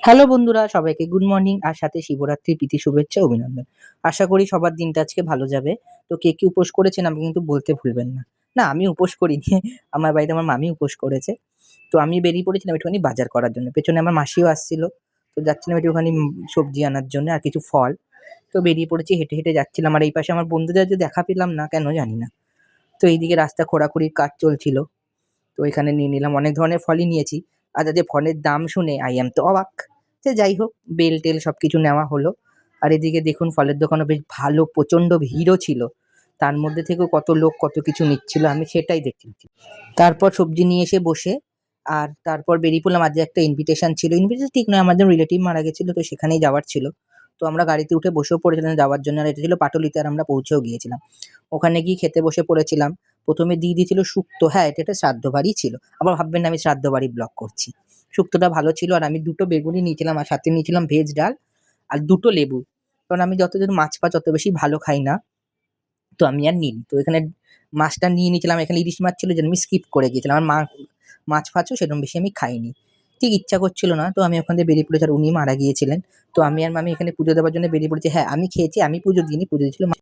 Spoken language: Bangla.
হ্যালো বন্ধুরা, সবাইকে গুড মর্নিং আর সাথে শিবরাত্রির প্রীতি শুভেচ্ছা অভিনন্দন। আশা করি সবার দিনটা আজকে ভালো যাবে। তো কে কি উপোস করেছেন আমাকে কিন্তু বলতে ভুলবেন না। না, আমি উপোস করিনি। আমার বাড়িতে আমার মামি উপোস করেছে। তো আমি বেরিয়ে পড়েছিলাম একটুখানি বাজার করার জন্য। পেছনে আমার মাসিও আসছিল। তো যাচ্ছিলাম একটুখানি সবজি আনার জন্য আর কিছু ফল। তো বেরিয়ে পড়েছি, হেঁটে, হেঁটে যাচ্ছিলাম। আর এই পাশে আমার বন্ধুদের যে দেখা পেলাম না, কেন জানি না। তো এইদিকে রাস্তা খোঁড়াখুড়ির কাজ চলছিল। তো এখানে নিয়ে নিলাম, অনেক ধরনের ফলই নিয়েছি। আর যে ফলের দাম শুনে আই অ্যাম তো অবাক। সে যাই হোক, বেল-টেল সবকিছু নেওয়া হলো। আর এদিকে দেখুন ফলের দোকানও বেশ ভালো, প্রচণ্ড ভিড়ও ছিল। তার মধ্যে থেকেও কত লোক কত কিছু নিচ্ছিল, আমি সেটাই দেখছি। তারপর সবজি নিয়ে এসে বসে আর তারপর বেরিয়ে পড়লাম। আজ যে একটা ইনভিটেশন ছিল, ইনভিটেশন ঠিক নয়, আমাদের রিলেটিভ মারা গেছিল, তো সেখানেই যাওয়ার ছিল। তো আমরা গাড়িতে উঠে বসেও পড়েছিলাম যাওয়ার জন্য। আর এটা ছিল পাটুলিতে, আর আমরা পৌঁছেও গিয়েছিলাম। ওখানে গিয়ে খেতে বসে পড়েছিলাম। প্রথমে দিয়ে দিয়েছিল শুক্তো। হ্যাঁ, এটা একটা শ্রাদ্ধ বাড়ি ছিল। আবার ভাববেন না আমি শ্রাদ্ধ বাড়ি ব্লগ করছি। শুক্তোটা ভালো ছিল আর আমি দুটো বেগুনি নিয়েছিলাম আর সাথে নিয়েছিলাম ভেজ ডাল আর দুটো লেবু। কারণ আমি যতদিন মাছ ফাছ অত বেশি ভালো খাই না, তো আমি আর নিইনি। তো এখানে মাছটা নিয়ে নিয়েছিলাম, এখানে ইলিশ মাছ ছিল যেন আমি স্কিপ করে গিয়েছিলাম। আর মাছ ফাছও সেরকম বেশি আমি খাইনি, ঠিক ইচ্ছা করছিল না। তো আমি ওখান থেকে বেরিয়ে পড়েছি আর উনি মারা গিয়েছিলেন। তো আমি আর মামি এখানে পুজো দেওয়ার জন্য বেরিয়ে পড়েছি। হ্যাঁ, আমি খেয়েছি, আমি পুজো দিইনি, পুজো দিয়েছিল